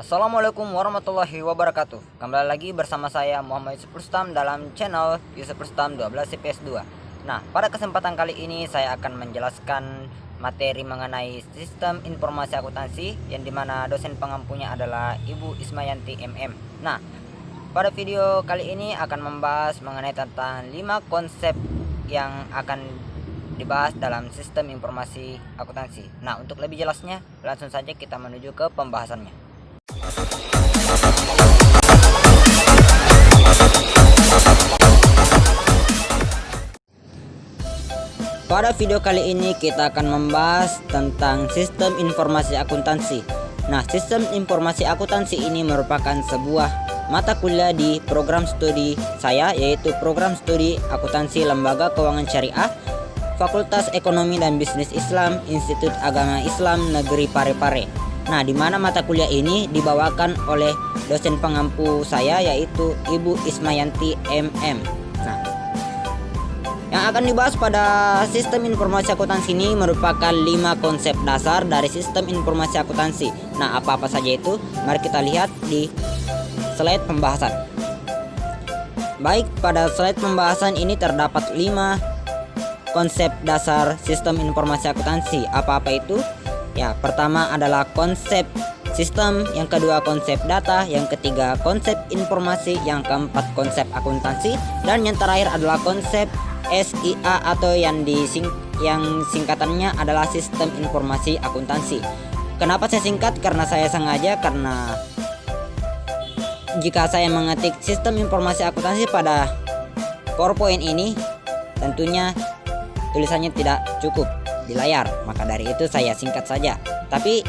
Assalamualaikum warahmatullahi wabarakatuh. Kembali lagi bersama saya Muhammad Yusuf Rustam dalam channel Yusuf Rustam 12 CPS 2. Nah, pada kesempatan kali ini saya akan menjelaskan materi mengenai sistem informasi akuntansi yang dimana dosen pengampunya adalah Ibu Ismayanti MM. Nah, pada video kali ini akan membahas mengenai tentang 5 konsep yang akan dibahas dalam sistem informasi akuntansi. Nah, untuk lebih jelasnya langsung saja kita menuju ke pembahasannya. Pada video kali ini kita akan membahas tentang sistem informasi akuntansi. Nah, sistem informasi akuntansi ini merupakan sebuah mata kuliah di program studi saya, yaitu program studi akuntansi Lembaga Keuangan Syariah, Fakultas Ekonomi dan Bisnis Islam, Institut Agama Islam Negeri Parepare. Nah, di mana mata kuliah ini dibawakan oleh dosen pengampu saya, yaitu Ibu Ismayanti MM. Nah, yang akan dibahas pada sistem informasi akuntansi ini merupakan 5 konsep dasar dari sistem informasi akuntansi. Nah, apa-apa saja itu? Mari kita lihat di slide pembahasan. Baik, pada slide pembahasan ini terdapat 5 konsep dasar sistem informasi akuntansi. Apa-apa itu? Ya, pertama adalah konsep sistem, yang kedua konsep data, yang ketiga konsep informasi, yang keempat konsep akuntansi, dan yang terakhir adalah konsep SIA atau yang singkatannya adalah sistem informasi akuntansi. Kenapa saya singkat? Karena saya sengaja, karena jika saya mengetik sistem informasi akuntansi pada PowerPoint ini tentunya tulisannya tidak cukup di layar, maka dari itu saya singkat saja. Tapi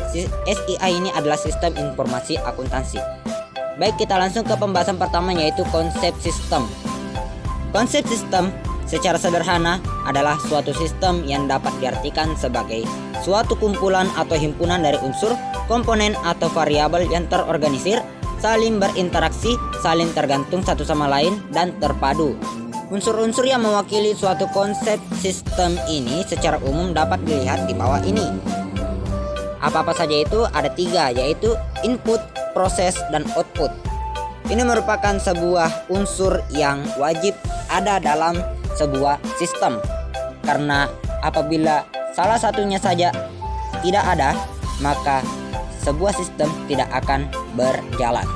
SIA ini adalah sistem informasi akuntansi. Baik, kita langsung ke pembahasan pertama, yaitu konsep sistem. Konsep sistem secara sederhana adalah suatu sistem yang dapat diartikan sebagai suatu kumpulan atau himpunan dari unsur, komponen atau variabel yang terorganisir, saling berinteraksi, saling tergantung satu sama lain, dan terpadu. Unsur-unsur yang mewakili suatu konsep sistem ini secara umum dapat dilihat di bawah ini. Apa-apa saja itu? Ada 3, yaitu input, proses, dan output. Ini merupakan sebuah unsur yang wajib ada dalam sebuah sistem, karena apabila salah satunya saja tidak ada, maka sebuah sistem tidak akan berjalan.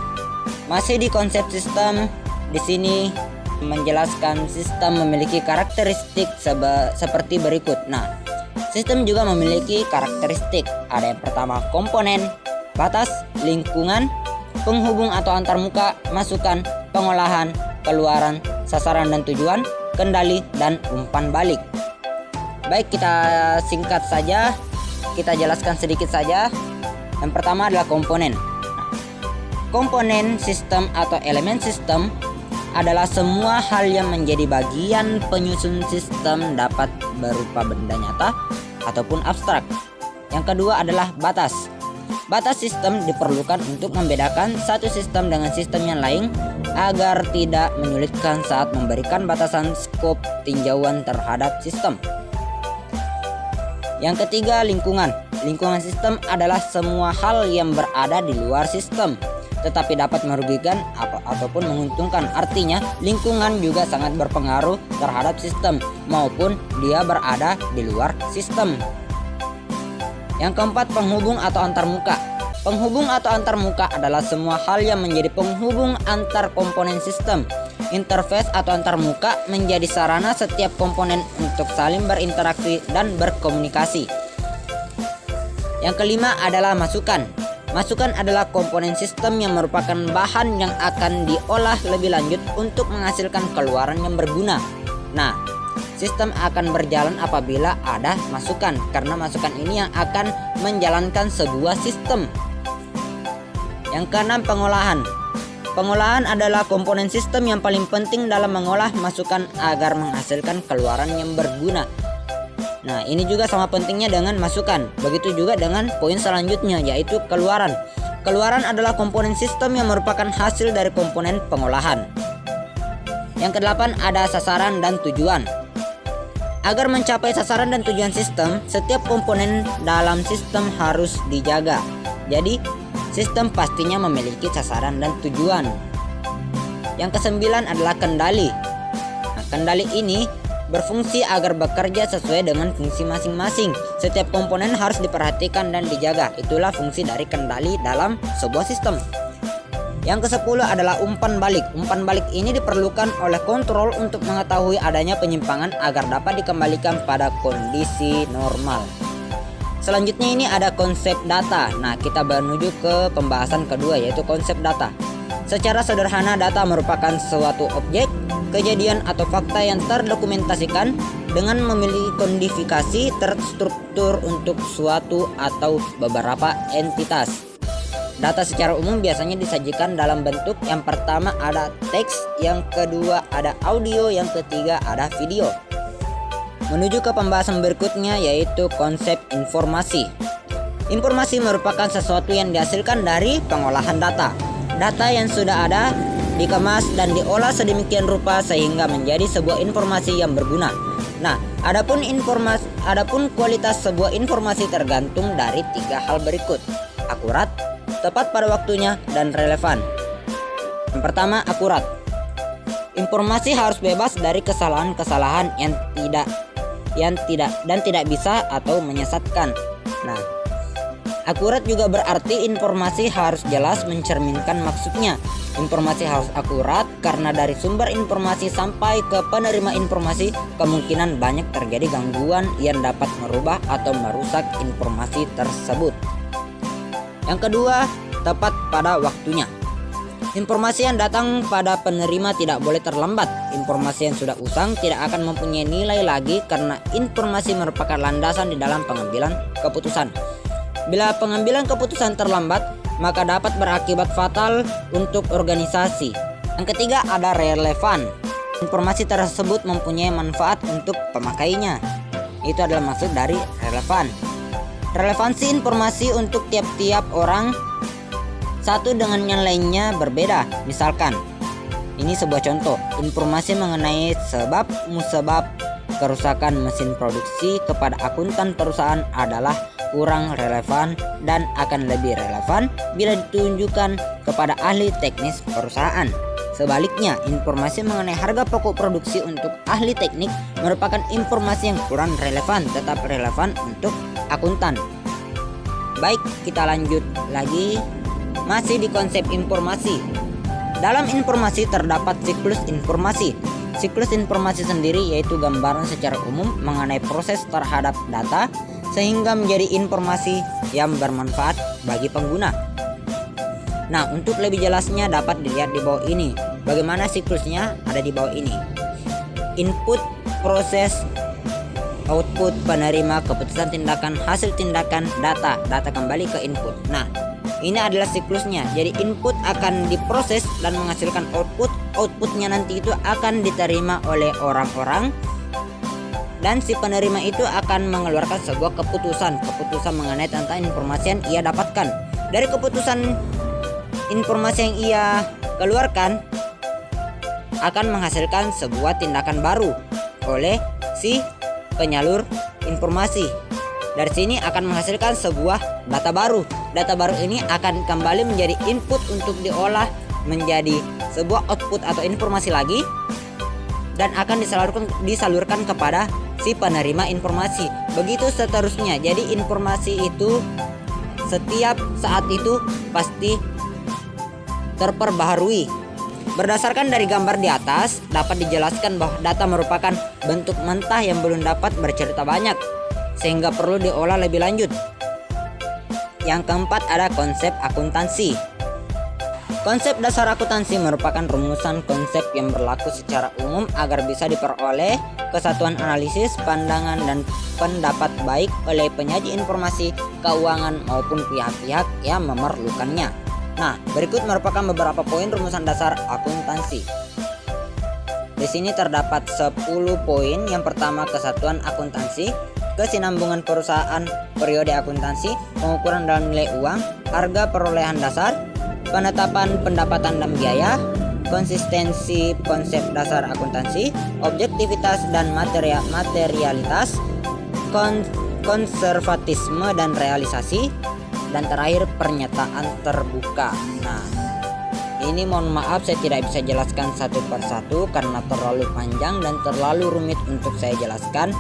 Masih di konsep sistem, di sini menjelaskan sistem memiliki karakteristik seperti berikut. Nah, sistem juga memiliki karakteristik. Ada yang pertama komponen, batas, lingkungan, penghubung atau antarmuka, masukan, pengolahan, keluaran, sasaran dan tujuan, kendali, dan umpan balik. Baik, kita singkat saja, kita jelaskan sedikit saja. Yang pertama adalah komponen. Komponen sistem atau elemen sistem adalah semua hal yang menjadi bagian penyusun sistem, dapat berupa benda nyata ataupun abstrak. Yang kedua adalah batas. Batas sistem diperlukan untuk membedakan satu sistem dengan sistem yang lain agar tidak menyulitkan saat memberikan batasan skop tinjauan terhadap sistem. Yang ketiga, lingkungan. Lingkungan sistem adalah semua hal yang berada di luar sistem tetapi dapat merugikan ataupun menguntungkan. Artinya, lingkungan juga sangat berpengaruh terhadap sistem maupun dia berada di luar sistem. Yang keempat, penghubung atau antarmuka. Penghubung atau antarmuka adalah semua hal yang menjadi penghubung antar komponen sistem. Interface atau antarmuka menjadi sarana setiap komponen untuk saling berinteraksi dan berkomunikasi. Yang kelima adalah masukan. Masukan adalah komponen sistem yang merupakan bahan yang akan diolah lebih lanjut untuk menghasilkan keluaran yang berguna. Nah, sistem akan berjalan apabila ada masukan, karena masukan ini yang akan menjalankan sebuah sistem. Yang keenam, pengolahan. Pengolahan adalah komponen sistem yang paling penting dalam mengolah masukan agar menghasilkan keluaran yang berguna. Nah, ini juga sama pentingnya dengan masukan. Begitu juga dengan poin selanjutnya, yaitu keluaran. Keluaran adalah komponen sistem yang merupakan hasil dari komponen pengolahan. Yang kedelapan, ada sasaran dan tujuan. Agar mencapai sasaran dan tujuan sistem, setiap komponen dalam sistem harus dijaga. Jadi, Sistem pastinya memiliki sasaran dan tujuan. Yang kesembilan adalah kendali. Nah, kendali ini berfungsi agar bekerja sesuai dengan fungsi masing-masing. Setiap komponen harus diperhatikan dan dijaga. Itulah fungsi dari kendali dalam sebuah sistem. Yang ke-10 adalah umpan balik. Umpan balik ini diperlukan oleh kontrol untuk mengetahui adanya penyimpangan agar dapat dikembalikan pada kondisi normal. Selanjutnya ini ada konsep data. Nah, kita menuju ke pembahasan kedua, yaitu konsep data. Secara sederhana, data merupakan suatu objek, kejadian atau fakta yang terdokumentasikan dengan memiliki kodifikasi terstruktur untuk suatu atau beberapa entitas. Data secara umum biasanya disajikan dalam bentuk yang pertama ada teks, yang kedua ada audio, yang ketiga ada video. Menuju ke pembahasan berikutnya, yaitu konsep informasi. Informasi merupakan sesuatu yang dihasilkan dari pengolahan data. Data yang sudah ada dikemas dan diolah sedemikian rupa sehingga menjadi sebuah informasi yang berguna. Nah, adapun kualitas sebuah informasi tergantung dari 3 hal berikut: akurat, tepat pada waktunya, dan relevan. Yang pertama, akurat. Informasi harus bebas dari kesalahan-kesalahan yang tidak bisa atau menyesatkan. Nah, akurat juga berarti informasi harus jelas mencerminkan maksudnya. Informasi harus akurat karena dari sumber informasi sampai ke penerima informasi kemungkinan banyak terjadi gangguan yang dapat merubah atau merusak informasi tersebut. Yang kedua, tepat pada waktunya. Informasi yang datang pada penerima tidak boleh terlambat. Informasi yang sudah usang tidak akan mempunyai nilai lagi karena informasi merupakan landasan di dalam pengambilan keputusan. Bila pengambilan keputusan terlambat, maka dapat berakibat fatal untuk organisasi. Yang ketiga ada relevan. Informasi tersebut mempunyai manfaat untuk pemakainya. Itu adalah maksud dari relevan. Relevansi informasi untuk tiap-tiap orang satu dengan yang lainnya berbeda. Misalkan, ini sebuah contoh, informasi mengenai sebab musabab kerusakan mesin produksi kepada akuntan perusahaan adalah kurang relevan dan akan lebih relevan bila ditunjukkan kepada ahli teknis perusahaan. Sebaliknya, informasi mengenai harga pokok produksi untuk ahli teknik merupakan informasi yang kurang relevan, tetap relevan untuk akuntan. Baik, kita lanjut lagi. Masih di konsep informasi. Dalam informasi terdapat siklus informasi. Siklus informasi sendiri yaitu gambaran secara umum mengenai proses terhadap data sehingga menjadi informasi yang bermanfaat bagi pengguna. Nah, untuk lebih jelasnya dapat dilihat di bawah ini. Bagaimana siklusnya ada di bawah ini. Input, proses, output, penerima, keputusan tindakan, hasil tindakan, data kembali ke input. Nah, ini adalah siklusnya. Jadi input akan diproses dan menghasilkan output. Outputnya nanti itu akan diterima oleh orang-orang dan si penerima itu akan mengeluarkan sebuah keputusan mengenai tentang informasi yang ia dapatkan. Dari keputusan informasi yang ia keluarkan akan menghasilkan sebuah tindakan baru oleh si penyalur informasi. Dari sini akan menghasilkan sebuah data baru. Data baru ini akan kembali menjadi input untuk diolah menjadi sebuah output atau informasi lagi dan akan disalurkan kepada si penerima informasi. Begitu seterusnya. Jadi informasi itu setiap saat itu pasti terperbaharui. Berdasarkan dari gambar di atas, dapat dijelaskan bahwa data merupakan bentuk mentah yang belum dapat bercerita banyak, sehingga perlu diolah lebih lanjut. Yang keempat ada konsep akuntansi. Konsep dasar akuntansi merupakan rumusan konsep yang berlaku secara umum agar bisa diperoleh kesatuan analisis, pandangan, dan pendapat baik oleh penyaji informasi keuangan maupun pihak-pihak yang memerlukannya. Nah, berikut merupakan beberapa poin rumusan dasar akuntansi. Di sini terdapat 10 poin. Yang pertama, kesatuan akuntansi, kesinambungan perusahaan, periode akuntansi, pengukuran dalam nilai uang, harga perolehan dasar, penetapan pendapatan dan biaya, konsistensi konsep dasar akuntansi, objektivitas dan materialitas, konservatisme dan realisasi, dan terakhir pernyataan terbuka. Nah, ini mohon maaf saya tidak bisa jelaskan satu persatu karena terlalu panjang dan terlalu rumit untuk saya jelaskan.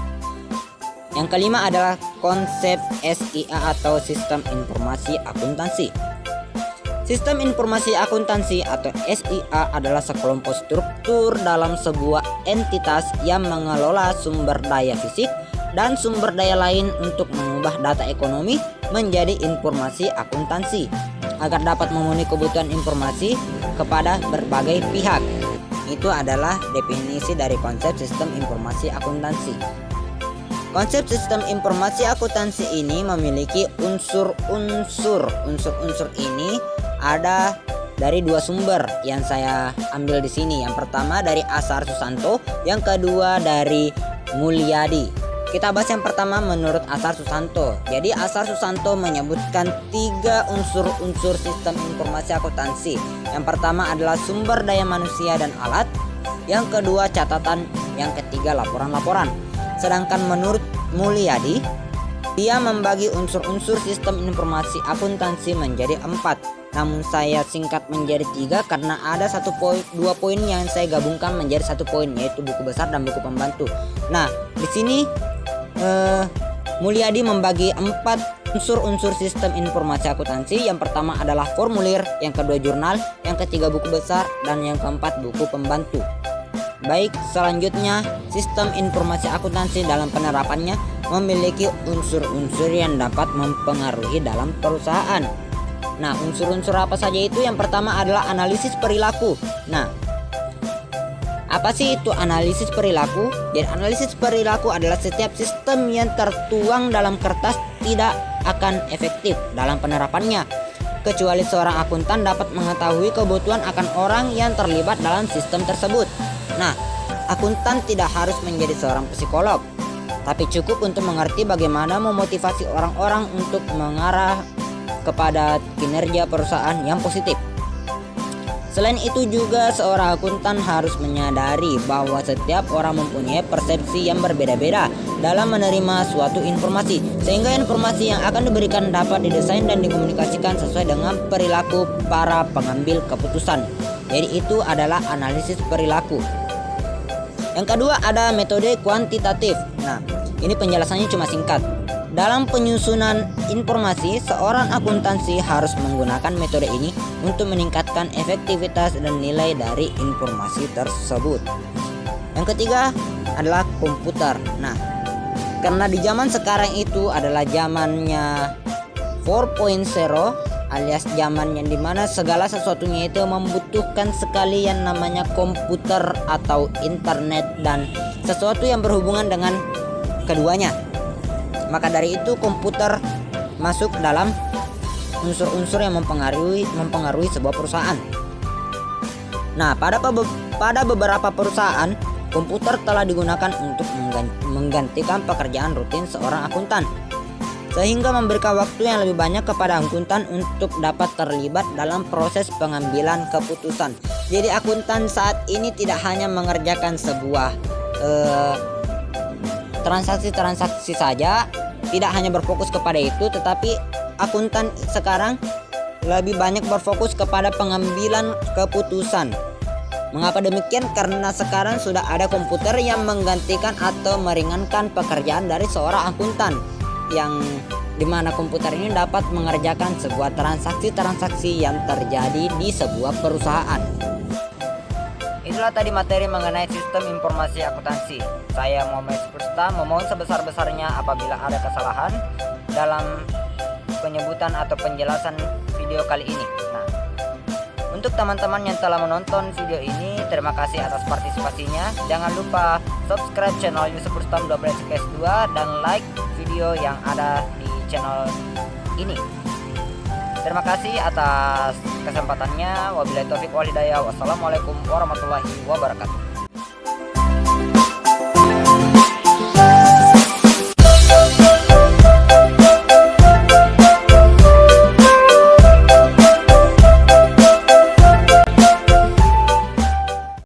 Yang kelima adalah konsep SIA atau Sistem Informasi Akuntansi. Sistem Informasi Akuntansi atau SIA adalah sekelompok struktur dalam sebuah entitas yang mengelola sumber daya fisik dan sumber daya lain untuk mengubah data ekonomi menjadi informasi akuntansi agar dapat memenuhi kebutuhan informasi kepada berbagai pihak. Itu adalah definisi dari konsep sistem informasi akuntansi. Konsep sistem informasi akuntansi ini memiliki unsur-unsur. Unsur-unsur ini ada dari dua sumber yang saya ambil di sini. Yang pertama dari Asar Susanto, yang kedua dari Mulyadi. Kita bahas yang pertama menurut Asar Susanto. Jadi Asar Susanto menyebutkan 3 unsur-unsur sistem informasi akuntansi. Yang pertama adalah sumber daya manusia dan alat, yang kedua catatan, yang ketiga laporan-laporan. Sedangkan menurut Mulyadi, dia membagi unsur-unsur sistem informasi akuntansi menjadi 4. Namun saya singkat menjadi 3 karena ada 2 poin yang saya gabungkan menjadi 1 poin, yaitu buku besar dan buku pembantu. Nah, di sini Mulyadi membagi 4 unsur-unsur sistem informasi akuntansi. Yang pertama adalah formulir, yang kedua jurnal, yang ketiga buku besar, dan yang keempat buku pembantu. Baik, selanjutnya sistem informasi akuntansi dalam penerapannya memiliki unsur-unsur yang dapat mempengaruhi dalam perusahaan. Nah, unsur-unsur apa saja itu? Yang pertama adalah analisis perilaku. Nah, apa sih itu analisis perilaku? Jadi analisis perilaku adalah setiap sistem yang tertuang dalam kertas tidak akan efektif dalam penerapannya, kecuali seorang akuntan dapat mengetahui kebutuhan akan orang yang terlibat dalam sistem tersebut. Nah, akuntan tidak harus menjadi seorang psikolog, tapi cukup untuk mengerti bagaimana memotivasi orang-orang untuk mengarah kepada kinerja perusahaan yang positif. Selain itu juga seorang akuntan harus menyadari bahwa setiap orang mempunyai persepsi yang berbeda-beda dalam menerima suatu informasi, sehingga informasi yang akan diberikan dapat didesain dan dikomunikasikan sesuai dengan perilaku para pengambil keputusan. Jadi itu adalah analisis perilaku. Yang kedua ada metode kuantitatif. Nah, ini penjelasannya cuma singkat. Dalam penyusunan informasi, seorang akuntansi harus menggunakan metode ini untuk meningkatkan efektivitas dan nilai dari informasi tersebut. Yang ketiga adalah komputer. Nah, karena di zaman sekarang itu adalah zamannya 4.0 alias zaman yang dimana segala sesuatunya itu membutuhkan sekali yang namanya komputer atau internet dan sesuatu yang berhubungan dengan keduanya. Maka dari itu komputer masuk dalam unsur-unsur yang mempengaruhi sebuah perusahaan. Nah, pada beberapa perusahaan komputer telah digunakan untuk menggantikan pekerjaan rutin seorang akuntan, sehingga memberikan waktu yang lebih banyak kepada akuntan untuk dapat terlibat dalam proses pengambilan keputusan. Jadi akuntan saat ini tidak hanya mengerjakan sebuah transaksi-transaksi saja, tidak hanya berfokus kepada itu, tetapi akuntan sekarang lebih banyak berfokus kepada pengambilan keputusan. Mengapa demikian? Karena sekarang sudah ada komputer yang menggantikan atau meringankan pekerjaan dari seorang akuntan, yang dimana komputer ini dapat mengerjakan sebuah transaksi-transaksi yang terjadi di sebuah perusahaan. Itulah tadi materi mengenai sistem informasi akuntansi. Saya Muhammad Pursta memohon sebesar-besarnya apabila ada kesalahan dalam penyebutan atau penjelasan video kali ini. Nah, untuk teman-teman yang telah menonton video ini, terima kasih atas partisipasinya. Jangan lupa subscribe channel Yusuf Rustam 12PS2 dan like video yang ada di channel ini. Terima kasih atas kesempatannya. Wabillahi taufiq wal hidayah. Wassalamualaikum warahmatullahi wabarakatuh.